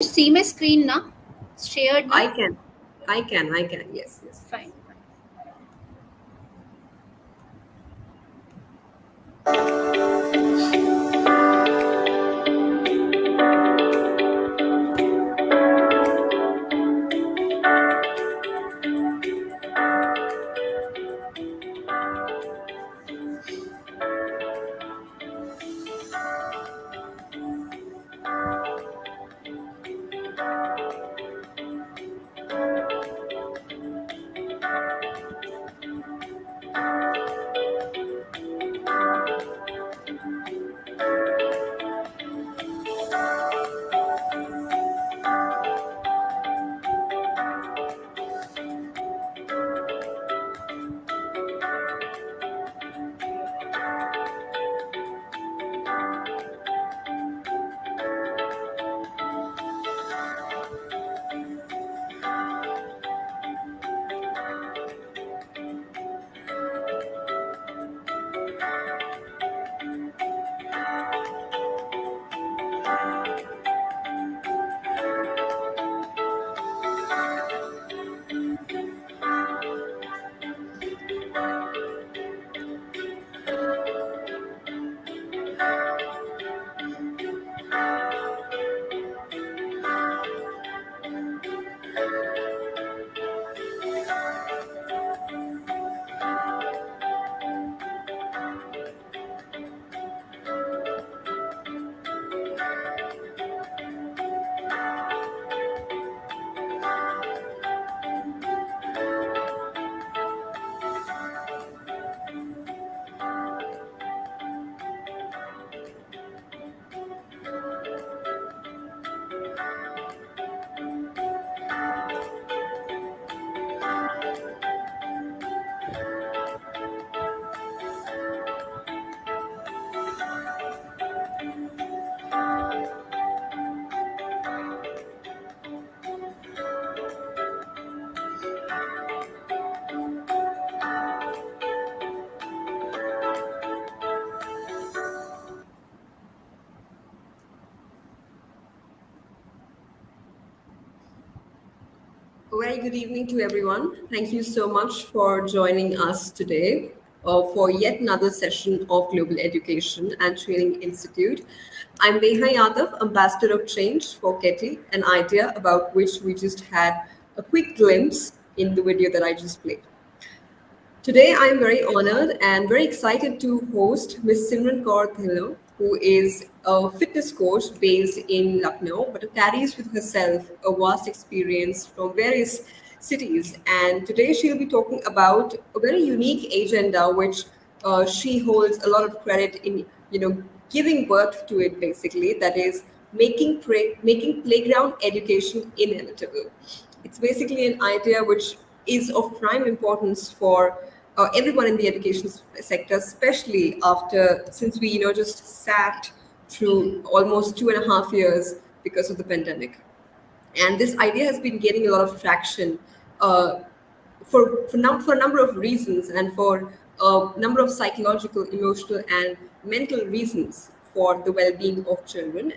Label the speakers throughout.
Speaker 1: See my screen now? Shared
Speaker 2: I
Speaker 1: now?
Speaker 2: can. I can. Yes, yes.
Speaker 1: Fine.
Speaker 2: A very good evening to everyone. Thank you so much for joining us today for yet another session of Global Education and Training Institute. I'm Neha Yadav, Ambassador of Change for GETI, an idea about which we just had a quick glimpse in the video that I just played. Today, I am very honored and very excited to host Ms. Simran Kaur Dhillon, who is a fitness coach based in Lucknow, but who carries with herself a vast experience from various cities. And today, she'll be talking about a very unique agenda, which she holds a lot of credit in, giving birth to it. Basically, that is making playground education inevitable. It's basically an idea which is of prime importance for everyone in the education sector, especially after since we just sat through almost 2.5 years because of the pandemic. And this idea has been gaining a lot of traction uh, for a number of reasons and for a number of psychological, emotional, and mental reasons for the well-being of children.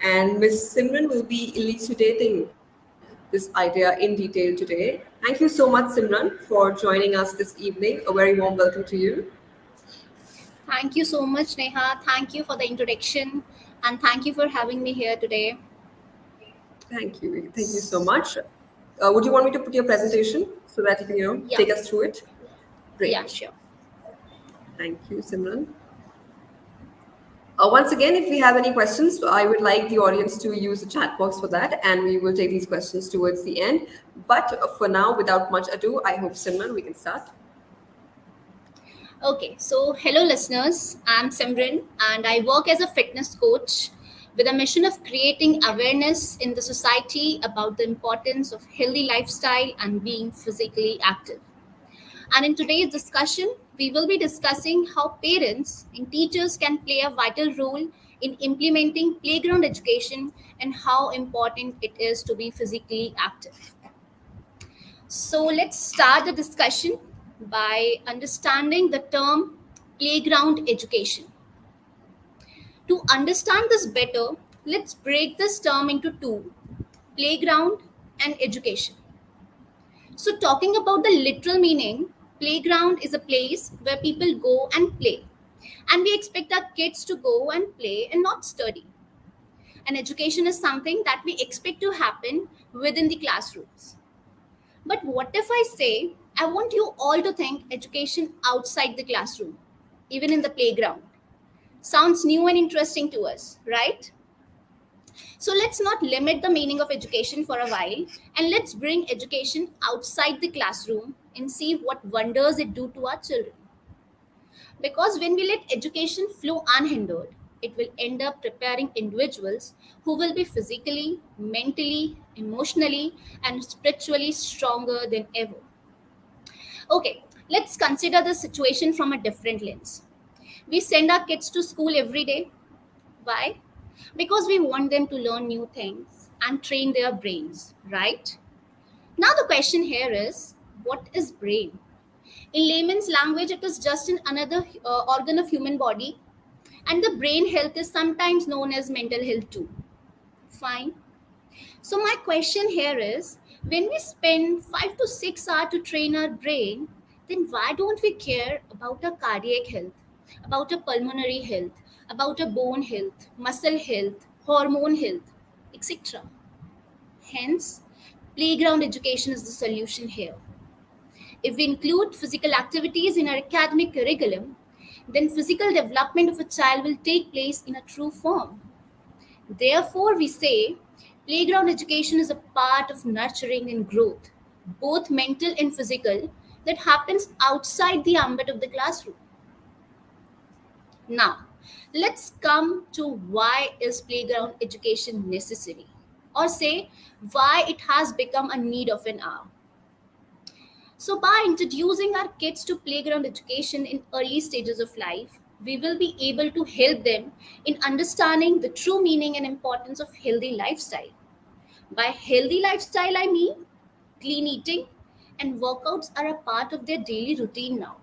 Speaker 2: And Ms. Simran will be elucidating this idea in detail today. Thank you so much, Simran, for joining us this evening. A very warm welcome to you.
Speaker 1: Thank you so much, Neha. Thank you for the introduction and thank you for having me here today.
Speaker 2: Thank you. Thank you so much. Would you want me to put your presentation so that you can,
Speaker 1: Yeah,
Speaker 2: take us through it?
Speaker 1: yeah,
Speaker 2: Great.
Speaker 1: sure.
Speaker 2: Thank you, Simran. Once again, if we have any questions, I would like the audience to use the chat box for that, and we will take these questions towards the end. But for now, without much ado, I hope, Simran, we can start.
Speaker 1: Okay, so hello, listeners. I'm Simran and I work as a fitness coach with a mission of creating awareness in the society about the importance of healthy lifestyle and being physically active. And in today's discussion, we will be discussing how parents and teachers can play a vital role in implementing playground education and how important it is to be physically active. So let's start the discussion by understanding the term playground education. To understand this better, Let's break this term into two: playground and education. So, talking about the literal meaning, playground is a place where people go and play. And we expect our kids to go and play and not study. And education is something that we expect to happen within the classrooms. But what if I say, I want you all to think education outside the classroom, even in the playground? Sounds new and interesting to us, right? So let's not limit the meaning of education for a while, and let's bring education outside the classroom and see what wonders it do to our children. Because when we let education flow unhindered, it will end up preparing individuals who will be physically, mentally, emotionally, and spiritually stronger than ever. Okay, let's consider the situation from a different lens. We send our kids to school every day. Why? Because we want them to learn new things and train their brains, right? Now, the question here is, what is brain? In layman's language, it is just another organ of human body, and the brain health is sometimes known as mental health too. Fine. So my question here is, when we spend 5 to 6 hours to train our brain, then why don't we care about our cardiac health, about our pulmonary health, about our bone health, muscle health, hormone health, etc.? Hence, playground education is the solution here. If we include physical activities in our academic curriculum, then physical development of a child will take place in a true form. Therefore, we say playground education is a part of nurturing and growth, both mental and physical, that happens outside the ambit of the classroom. Now, let's come to why is playground education necessary, or say why it has become a need of an hour. So, by introducing our kids to playground education in early stages of life, we will be able to help them in understanding the true meaning and importance of healthy lifestyle. By healthy lifestyle, I mean clean eating and workouts are a part of their daily routine now.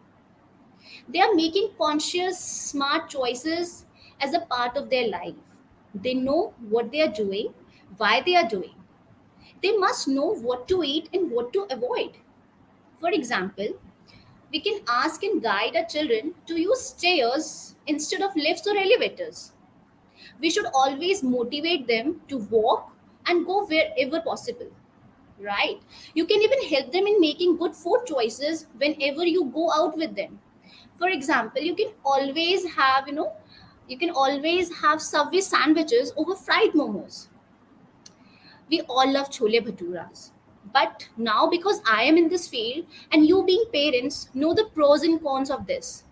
Speaker 1: They are making conscious, smart choices as a part of their life. They know what they are doing, why they are doing. They must know what to eat and what to avoid. For example, we can ask and guide our children to use stairs instead of lifts or elevators. We should always motivate them to walk and go wherever possible. Right? You can even help them in making good food choices whenever you go out with them. For example, you can always have Subway sandwiches over fried momos. We all love chole bhaturas. But now, because I am in this field and you being parents know the pros and cons of this,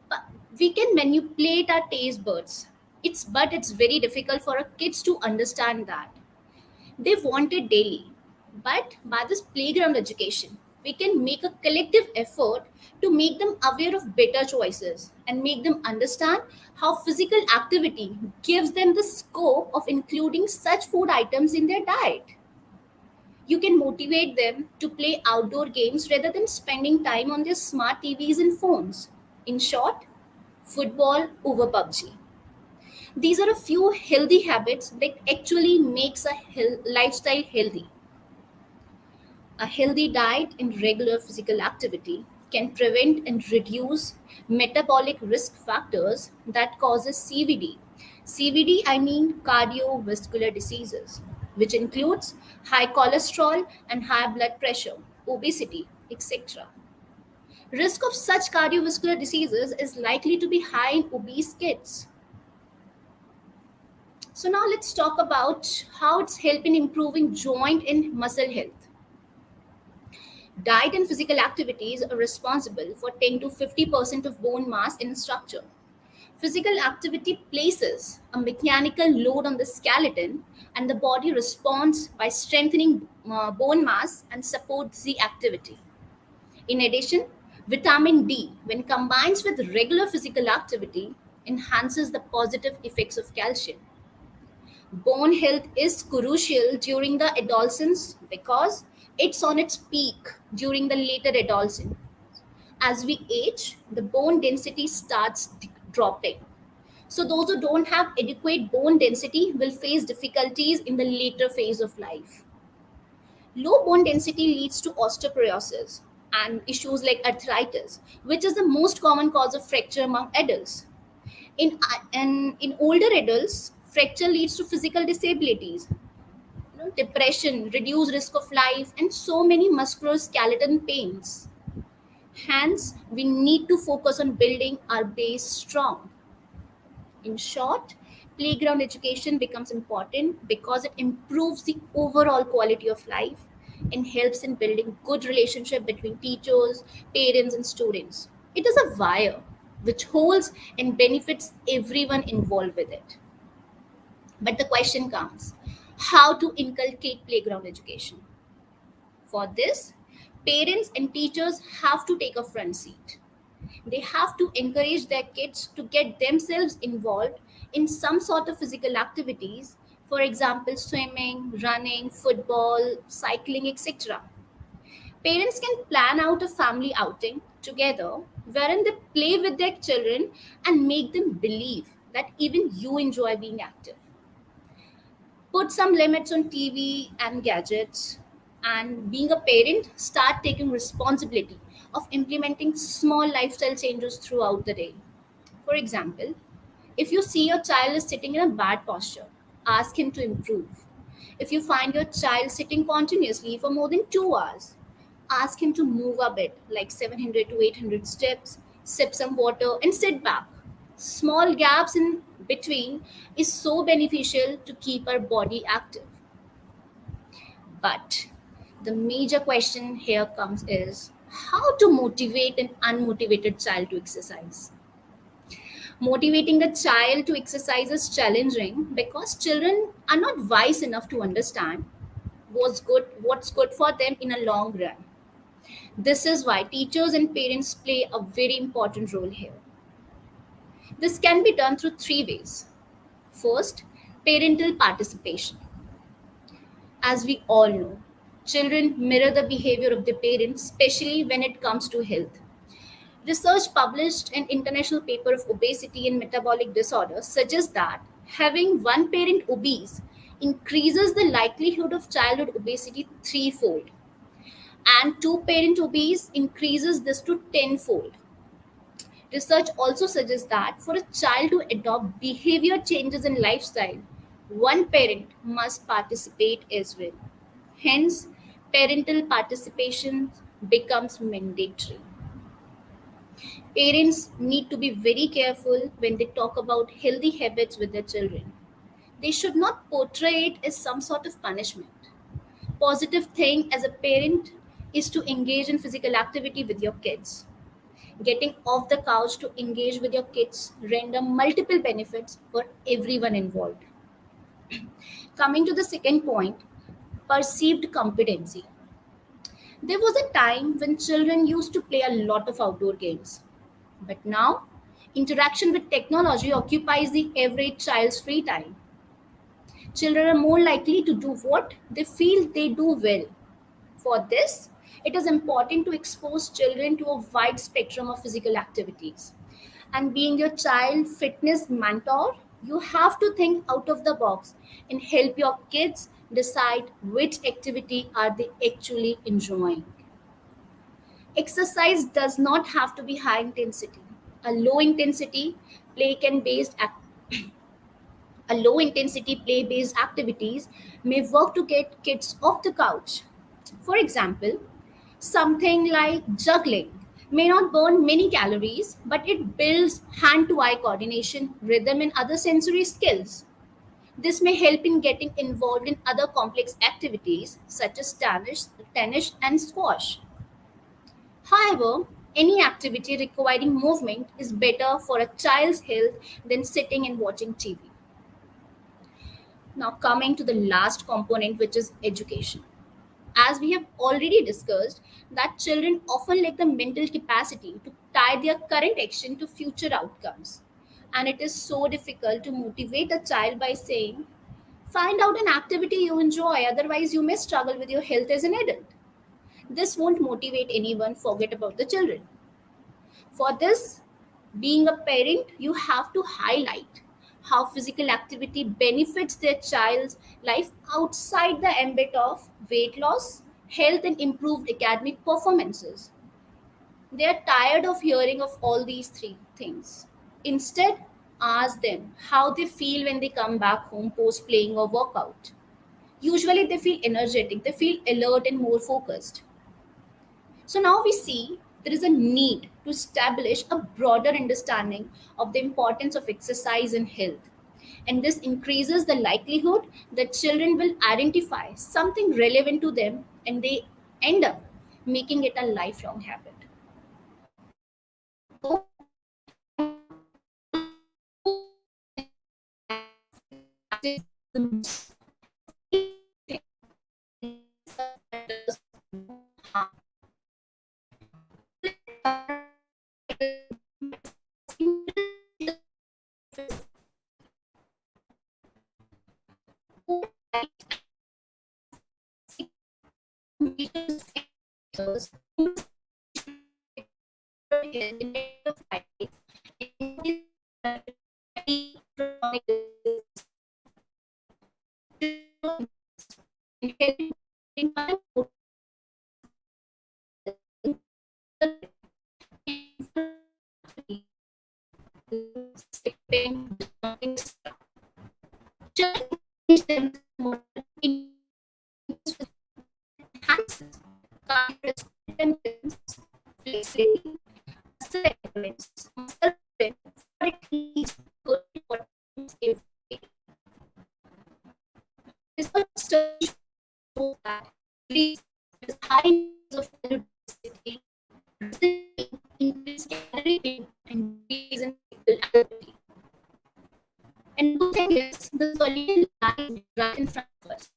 Speaker 1: but we can manipulate our taste buds. It's very difficult for our kids to understand that. They want it daily. But by this playground education, we can make a collective effort to make them aware of better choices and make them understand how physical activity gives them the scope of including such food items in their diet. You can motivate them to play outdoor games rather than spending time on their smart TVs and phones. In short, football over PUBG. These are a few healthy habits that actually makes a lifestyle healthy. A healthy diet and regular physical activity can prevent and reduce metabolic risk factors that causes CVD. CVD, I mean cardiovascular diseases, which includes high cholesterol and high blood pressure, obesity, etc. Risk of such cardiovascular diseases is likely to be high in obese kids. So now let's talk about how it's helping improving joint and muscle health. Diet and physical activities are responsible for 10 to 50% of bone mass and structure. Physical activity places a mechanical load on the skeleton, and the body responds by strengthening bone mass and supports the activity. In addition, vitamin D, when combined with regular physical activity, enhances the positive effects of calcium. Bone health is crucial during the adolescence because it's on its peak during the later adolescence. As we age, the bone density starts dropping. So those who don't have adequate bone density will face difficulties in the later phase of life. Low bone density leads to osteoporosis and issues like arthritis, which is the most common cause of fracture among adults. In older adults, fracture leads to physical disabilities, depression, reduced risk of life, and so many musculoskeletal pains. Hence, we need to focus on building our base strong. In short, playground education becomes important because it improves the overall quality of life and helps in building good relationship between teachers, parents, and students. It is a wire which holds and benefits everyone involved with it. But the question comes, how to inculcate playground education? For this, parents and teachers have to take a front seat. They have to encourage their kids to get themselves involved in some sort of physical activities, for example, swimming, running, football, cycling, etc. Parents can plan out a family outing together wherein they play with their children and make them believe that even you enjoy being active. Put some limits on TV and gadgets, and being a parent, start taking responsibility of implementing small lifestyle changes throughout the day. For example, if you see your child is sitting in a bad posture, ask him to improve. If you find your child sitting continuously for more than 2 hours, ask him to move a bit, like 700 to 800 steps, sip some water, and sit back. Small gaps in between is so beneficial to keep our body active. But the major question here comes is how to motivate an unmotivated child to exercise. Motivating a child to exercise is challenging because children are not wise enough to understand what's good for them in a long run. This is why teachers and parents play a very important role here. This can be done through three ways. First, parental participation. As we all know, children mirror the behavior of their parents, especially when it comes to health. Research published in International Paper of Obesity and Metabolic Disorders suggests that having one parent obese increases the likelihood of childhood obesity threefold, and two parent obese increases this to tenfold. Research also suggests that for a child to adopt behavior changes in lifestyle, one parent must participate as well. Hence, parental participation becomes mandatory. Parents need to be very careful when they talk about healthy habits with their children. They should not portray it as some sort of punishment. Positive thing as a parent is to engage in physical activity with your kids. Getting off the couch to engage with your kids render multiple benefits for everyone involved. Coming to the second point, perceived competency. There was a time when children used to play a lot of outdoor games. But now, interaction with technology occupies the average child's free time. Children are more likely to do what they feel they do well. For this, it is important to expose children to a wide spectrum of physical activities. And being your child fitness mentor, you have to think out of the box and help your kids decide which activity are they actually enjoying. Exercise does not have to be high intensity. A low intensity play can based a low intensity play based activities may work to get kids off the couch. For example, something like juggling may not burn many calories, but it builds hand to eye coordination, rhythm, and other sensory skills. This may help in getting involved in other complex activities such as tennis and squash. However, any activity requiring movement is better for a child's health than sitting and watching TV. Now, coming to the last component, which is education. As we have already discussed, that children often lack the mental capacity to tie their current action to future outcomes. And it is so difficult to motivate a child by saying, find out an activity you enjoy, otherwise, you may struggle with your health as an adult. This won't motivate anyone, forget about the children. For this, being a parent, you have to highlight how physical activity benefits their child's life outside the ambit of weight loss, health, and improved academic performances. They are tired of hearing of all these three things. Instead, ask them how they feel when they come back home post playing or workout. Usually, they feel energetic, they feel alert and more focused. So now we see there is a need to establish a broader understanding of the importance of exercise in health. And this increases the likelihood that children will identify something relevant to them and they end up making it a lifelong habit. And the thing is, the solution lies right in front of us.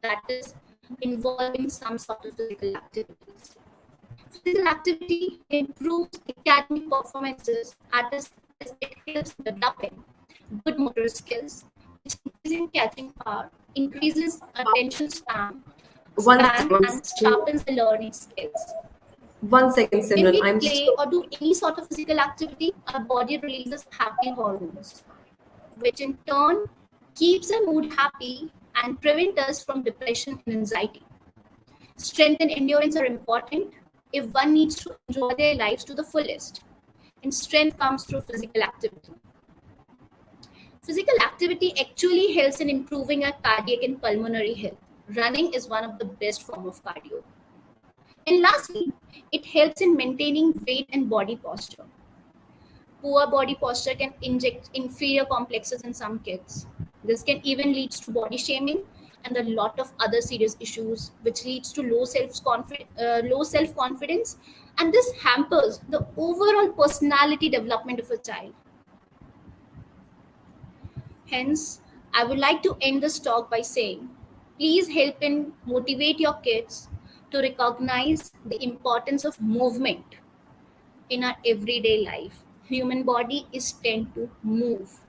Speaker 1: That is, involving some sort of physical activities. Physical activity improves academic performances as it helps developing good motor skills, which increases catching power, increases attention
Speaker 2: One second, one
Speaker 1: and
Speaker 2: second,
Speaker 1: sharpens the learning skills.
Speaker 2: one second,
Speaker 1: When
Speaker 2: Simran.
Speaker 1: we
Speaker 2: I'm
Speaker 1: play
Speaker 2: so
Speaker 1: or do any sort of physical activity, our body releases happy hormones, which in turn keeps our mood happy and prevent us from depression and anxiety. Strength and endurance are important if one needs to enjoy their lives to the fullest. And strength comes through physical activity. Physical activity actually helps in improving our cardiac and pulmonary health. Running is one of the best form of cardio. And lastly, it helps in maintaining weight and body posture. Poor body posture can inject inferior complexes in some kids. This can even lead to body shaming and a lot of other serious issues, which leads to low self confidence, and this hampers the overall personality development of a child. Hence, I would like to end this talk by saying, please help and motivate your kids to recognize the importance of movement in our everyday life. Human body is tend to move,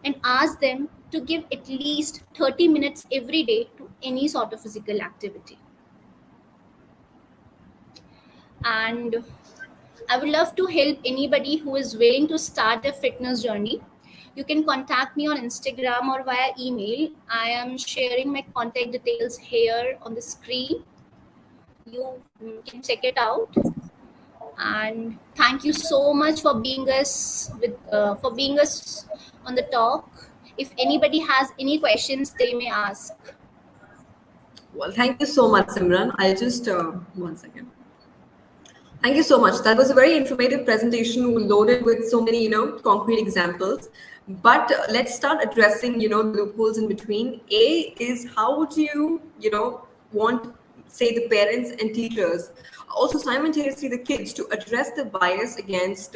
Speaker 1: and ask them to give at least 30 minutes every day to any sort of physical activity. And I would love to help anybody who is willing to start their fitness journey. You can contact me on Instagram or via email. I am sharing my contact details here on the screen. You can check it out. And thank you so much for being us on the talk. If anybody has any questions, they may ask.
Speaker 2: well. Thank you so much, Simran. I'll just one second. Thank you so much. That was a very informative presentation loaded with so many, concrete examples. But let's start addressing, the loopholes in between. A is how would you, want, say, the parents and teachers, also simultaneously the kids, to address the bias against,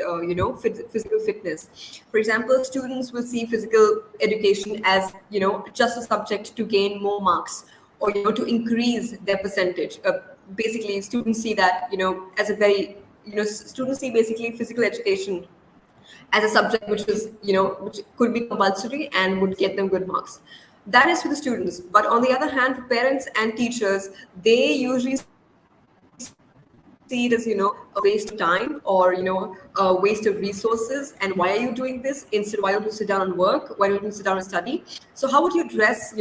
Speaker 2: physical fitness. For example, students will see physical education as, just a subject to gain more marks, or to increase their percentage. Basically, students see that as a very students see basically physical education as a subject which is which could be compulsory and would get them good marks. That is for the students. But on the other hand, for parents and teachers, they usually see physical education as see it as, a waste of time or, a waste of resources. And why are you doing this? Instead, why don't you sit down and work? Why don't you sit down and study? So how would you address,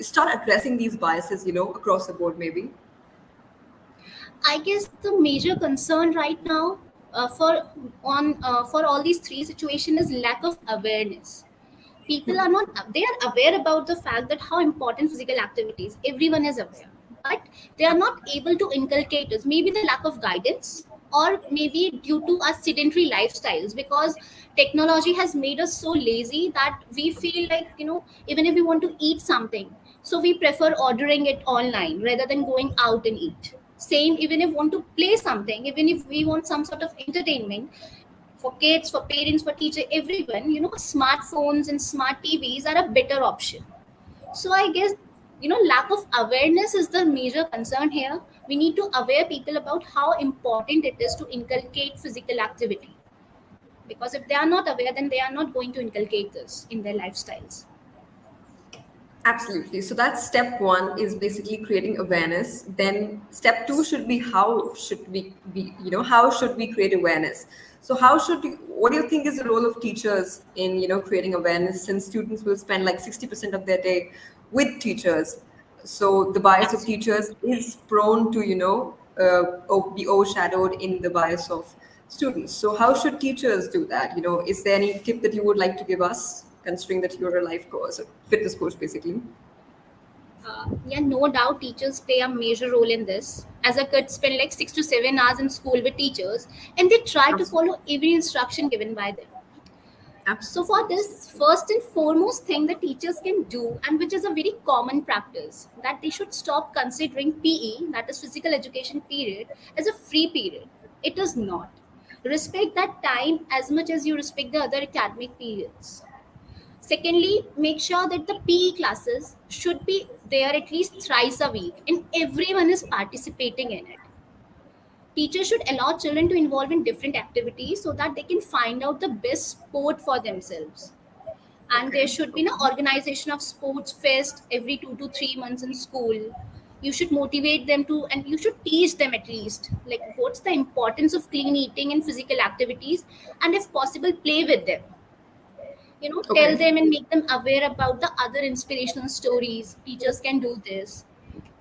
Speaker 2: start addressing these biases, across the board maybe?
Speaker 1: I guess the major concern right now for all these three situations is lack of awareness. People are not, they are aware about the fact that how important physical activities, everyone is aware, but they are not able to inculcate us, maybe the lack of guidance, or maybe due to our sedentary lifestyles, because technology has made us so lazy that we feel like, even if we want to eat something, so we prefer ordering it online rather than going out and eat. Same, even if we want to play something, even if we want some sort of entertainment, for kids, for parents, for teacher, everyone, smartphones and smart TVs are a better option. So I guess, lack of awareness is the major concern here. We need to aware people about how important it is to inculcate physical activity. Because if they are not aware, then they are not going to inculcate this in their lifestyles.
Speaker 2: Absolutely. So that's step one is basically creating awareness. Then step two should be how should we be, how should we create awareness? So how should you, what do you think is the role of teachers in, creating awareness, since students will spend like 60% of their day with teachers? So the bias of
Speaker 1: Absolutely.
Speaker 2: teachers is prone to, be overshadowed in the bias of students. So how should teachers do that? Is there any tip that you would like to give us, considering that you're a life coach, a fitness coach, basically?
Speaker 1: Yeah, no doubt teachers play a major role in this. As a kid, spend like 6 to 7 hours in school with teachers, and they try to
Speaker 2: Absolutely.
Speaker 1: follow every instruction given by them. So
Speaker 2: Absolutely.
Speaker 1: for this, first and foremost thing that teachers can do, and which is a very common practice, that they should stop considering PE, that is physical education period, as a free period. It is not. Respect that time as much as you respect the other academic periods. Secondly, make sure that the PE classes should be there at least thrice a week and everyone is participating in it. Teachers should allow children to involve in different activities so that they can find out the best sport for themselves. And there
Speaker 2: Okay.
Speaker 1: should be an
Speaker 2: Okay.
Speaker 1: organization of sports fest every 2 to 3 months in school. You should motivate them to, and you should teach them at least, like what's the importance of clean eating and physical activities, and if possible, play with them. Tell
Speaker 2: Okay.
Speaker 1: them and make them aware about the other inspirational stories. Teachers can do this.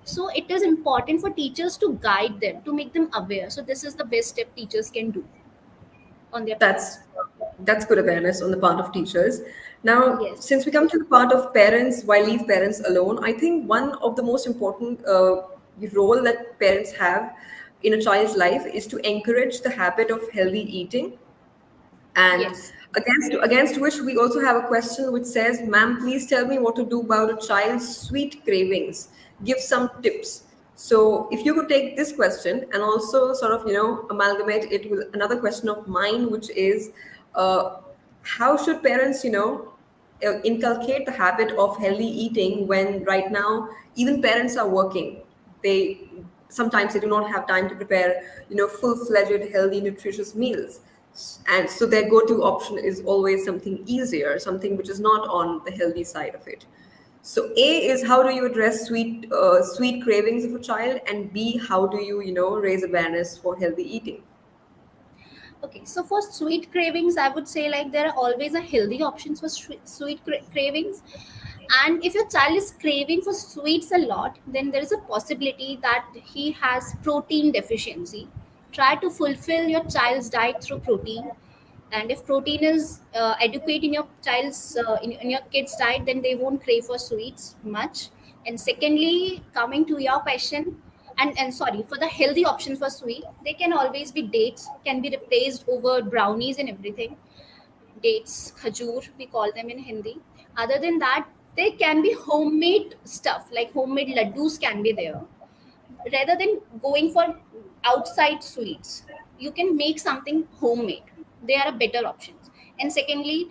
Speaker 1: So it is important for teachers to guide them, to make them aware. So this is the best step teachers can do on their part.
Speaker 2: That's that's good awareness on the part of teachers. Now,
Speaker 1: Yes.
Speaker 2: since we come to the part of parents, why leave parents alone? I think one of the most important role that parents have in a child's life is to encourage the habit of healthy eating. And
Speaker 1: Yes.
Speaker 2: against which we also have a question which says, "Ma'am, please tell me what to do about a child's sweet cravings. Give some tips." So, if you could take this question and also sort of, amalgamate it with another question of mine, which is, uh, how should parents, inculcate the habit of healthy eating when right now even parents are working? They sometimes they do not have time to prepare, full-fledged, healthy, nutritious meals, and so their go-to option is always something easier, something which is not on the healthy side of it. So A is, how do you address sweet cravings of a child, and B, how do you, raise awareness for healthy eating?
Speaker 1: Okay, so for sweet cravings, I would say like there are always a healthy options for cravings. And if your child is craving for sweets a lot, then there is a possibility that he has protein deficiency. Try to fulfill your child's diet through protein. And if protein is adequate in your in your kid's diet, then they won't crave for sweets much. And secondly, coming to your question, and sorry, for the healthy option for sweet, they can always be dates, can be replaced over brownies and everything. Dates, khajur, we call them in Hindi. Other than that, they can be homemade stuff, like homemade laddus can be there. Rather than going for outside sweets, you can make something homemade. They are a better options. And secondly,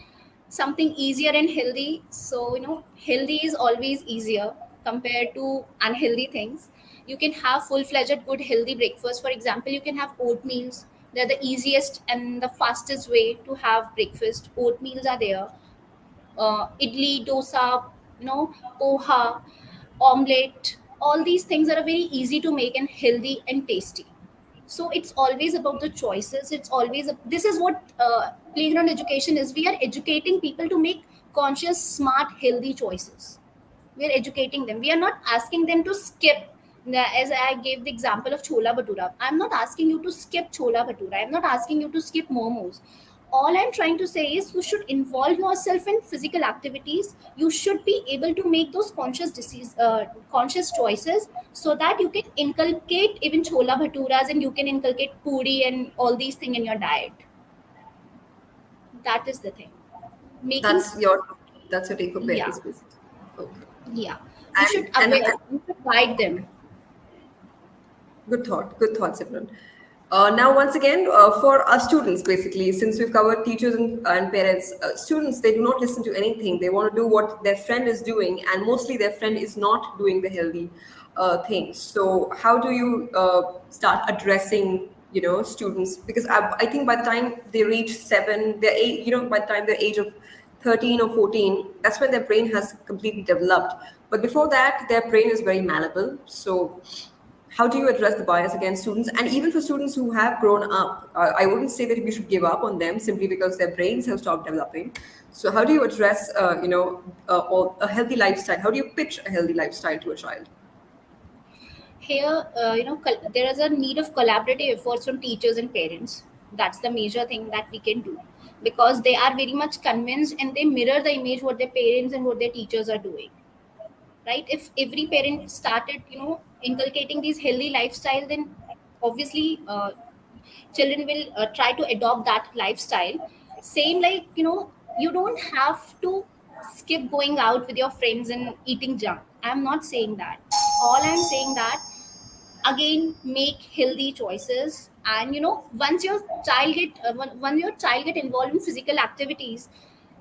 Speaker 1: something easier and healthy. So healthy is always easier compared to unhealthy things. You can have full-fledged good healthy breakfast. For example, you can have oatmeals. They're the easiest and the fastest way to have breakfast. Oatmeals are there. Idli, dosa, poha, omelette. All these things are very easy to make and healthy and tasty. So it's always about the choices. It's always this is what playground education is. We are educating people to make conscious, smart, healthy choices. We are educating them. We are not asking them to skip. As I gave the example of chola bhatura, I'm not asking you to skip chola bhatura, I'm not asking you to skip momos. All I'm trying to say is you should involve yourself in physical activities. You should be able to make those conscious choices, so that you can inculcate even chola bhaturas, and you can inculcate puri and all these things in your diet. That is the thing. Making,
Speaker 2: That's your that's your take for
Speaker 1: yeah,
Speaker 2: parents, basically. Okay.
Speaker 1: yeah. You should
Speaker 2: And
Speaker 1: aware, you should guide them.
Speaker 2: good thought. Good thought, Simran. Now, once again, for our students, basically, since we've covered teachers and parents, students, they do not listen to anything. They want to do what their friend is doing, and mostly their friend is not doing the healthy things. So, how do you start addressing, students? Because I think by the time they reach 7, they're eight, by the time they're age of 13 or 14, that's when their brain has completely developed. But before that, their brain is very malleable. So, how do you address the bias against students, and even for students who have grown up? I wouldn't say that we should give up on them simply because their brains have stopped developing. So how do you address a healthy lifestyle? How do you pitch a healthy lifestyle to a child?
Speaker 1: Here, there is a need of collaborative efforts from teachers and parents. That's the major thing that we can do, because they are very much convinced and they mirror the image what their parents and what their teachers are doing, right? If every parent started inculcating these healthy lifestyle, then obviously children will try to adopt that lifestyle. Same like, you don't have to skip going out with your friends and eating junk. I'm not saying that. All I'm saying that, again, make healthy choices. And once your child get when your child get involved in physical activities,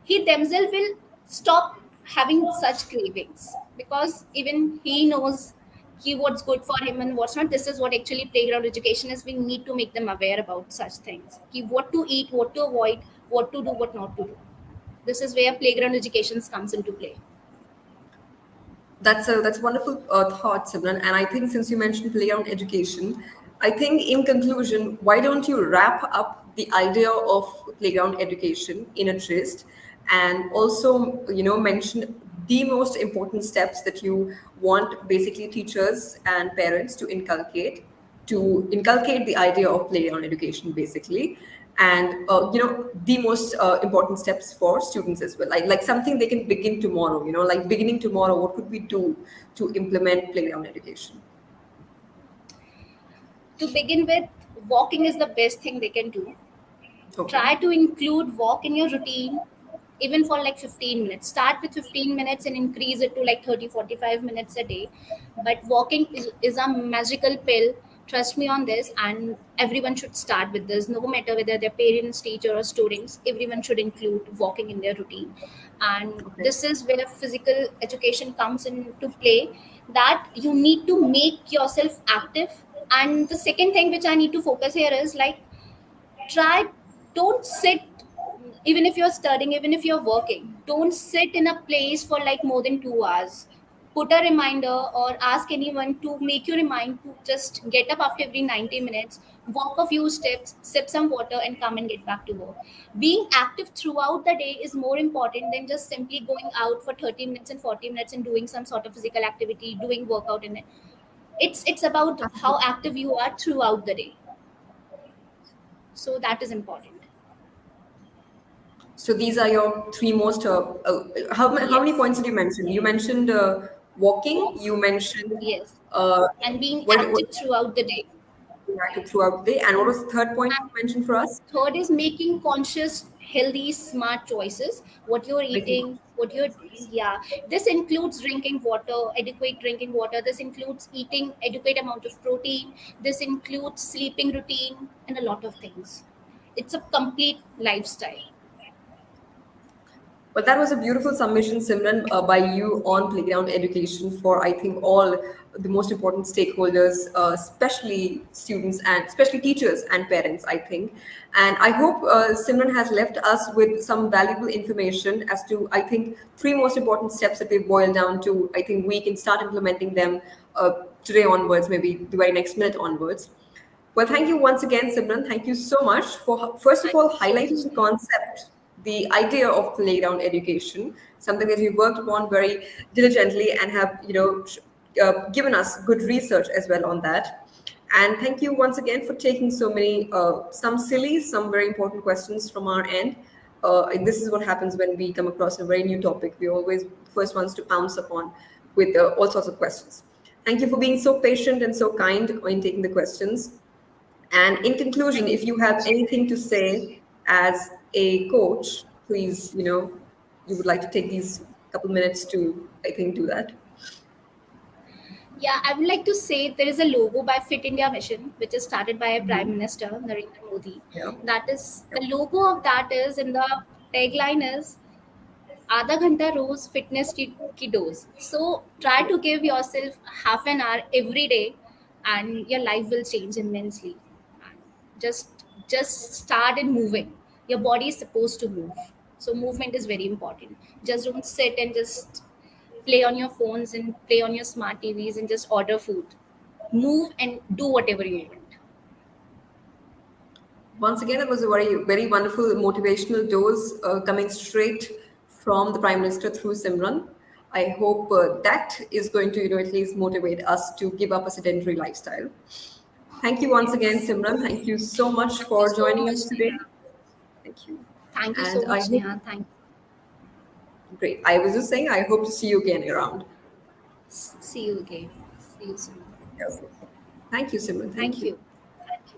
Speaker 1: he themselves will stop having such cravings, because even he knows what's good for him and what's not. This is what actually playground education is. We need to make them aware about such things. What to eat, what to avoid, what to do, what not to do. This is where playground education comes into play.
Speaker 2: That's a wonderful thought, Simran. And I think since you mentioned playground education, I think in conclusion, why don't you wrap up the idea of playground education in a gist, and also mention the most important steps that you want basically teachers and parents to inculcate the idea of playground education, basically, and the most important steps for students as well, like something they can begin tomorrow, like beginning tomorrow, what could we do to implement playground education?
Speaker 1: To begin with, walking is the best thing they can do.
Speaker 2: Okay.
Speaker 1: Try to include walk in your routine, even for like 15 minutes. Start with 15 minutes and increase it to like 30, 45 minutes a day. But walking is a magical pill. Trust me on this, and everyone should start with this, no matter whether they're parents, teacher, or students. Everyone should include walking in their routine. And
Speaker 2: Okay.
Speaker 1: this is where physical education comes into play, that you need to make yourself active. And the second thing which I need to focus here is like, try, don't sit, even if you're studying, even if you're working, don't sit in a place for like more than 2 hours. Put a reminder or ask anyone to make you remind to just get up after every 90 minutes, walk a few steps, sip some water, and come and get back to work. Being active throughout the day is more important than just simply going out for 30 minutes and 40 minutes and doing some sort of physical activity, doing workout in it. It's about how active you are throughout the day. So that is important.
Speaker 2: So these are your three most how many
Speaker 1: Yes.
Speaker 2: points did you mention? You mentioned walking, you mentioned
Speaker 1: Yes.
Speaker 2: uh,
Speaker 1: And being
Speaker 2: what
Speaker 1: active throughout the day.
Speaker 2: interacted throughout the day, and what was the third point you
Speaker 1: And
Speaker 2: mentioned for us?
Speaker 1: third is making conscious, healthy, smart choices. What you're
Speaker 2: Making
Speaker 1: eating, what you're, yeah. This includes drinking water, adequate drinking water. This includes eating adequate amount of protein. This includes sleeping routine and a lot of things. It's a complete lifestyle.
Speaker 2: Well, that was a beautiful submission, Simran, by you on playground education for, I think, all the most important stakeholders, especially students and especially teachers and parents, I think. And I hope Simran has left us with some valuable information as to, I think, three most important steps that we've boiled down to. I think we can start implementing them today onwards, maybe the very next minute onwards. Well, thank you once again, Simran. Thank you so much for, first of
Speaker 1: Thank
Speaker 2: all,
Speaker 1: you so much,
Speaker 2: highlighting the
Speaker 1: Sneha.
Speaker 2: concept, the idea of playground education, something that you worked upon very diligently and have, given us good research as well on that. And thank you once again for taking so many, some silly, some very important questions from our end. And this is what happens when we come across a very new topic. We're always the first ones to pounce upon with all sorts of questions. Thank you for being so patient and so kind in taking the questions. And in conclusion,
Speaker 1: Thank you
Speaker 2: if
Speaker 1: so
Speaker 2: you have
Speaker 1: much.
Speaker 2: anything to say as a coach, please, you would like to take these couple minutes to, I think, do that.
Speaker 1: Yeah, I would like to say there is a logo by Fit India Mission, which is started by Prime
Speaker 2: Mhm.
Speaker 1: Minister Narendra Modi.
Speaker 2: Yeah.
Speaker 1: That is
Speaker 2: Yeah.
Speaker 1: the logo of that is in the tagline is आधा घंटा रोज fitness की dose. So try
Speaker 2: Yeah.
Speaker 1: to give yourself half an hour every day, and your life will change immensely. And just start in moving. Your body is supposed to move, so movement is very important. Just don't sit and just play on your phones and play on your smart TVs and just order food. Move and do whatever you want.
Speaker 2: Once again, it was a very, very wonderful motivational dose coming straight from the Prime Minister through Simran. I hope that is going to, at least motivate us to give up a sedentary lifestyle. Thank you once again,
Speaker 1: Yes.
Speaker 2: Simran. Thank you so much
Speaker 1: Thank you
Speaker 2: for
Speaker 1: so
Speaker 2: joining
Speaker 1: much,
Speaker 2: us
Speaker 1: Neha.
Speaker 2: today. Thank you.
Speaker 1: Thank you
Speaker 2: And
Speaker 1: so
Speaker 2: I
Speaker 1: much,
Speaker 2: hope,
Speaker 1: Neha. Thank you.
Speaker 2: great. I was just saying, I hope to see you again around.
Speaker 1: See you again. See you soon.
Speaker 2: Okay. Thank you, Simran. Thank
Speaker 1: Thank
Speaker 2: you.
Speaker 1: you.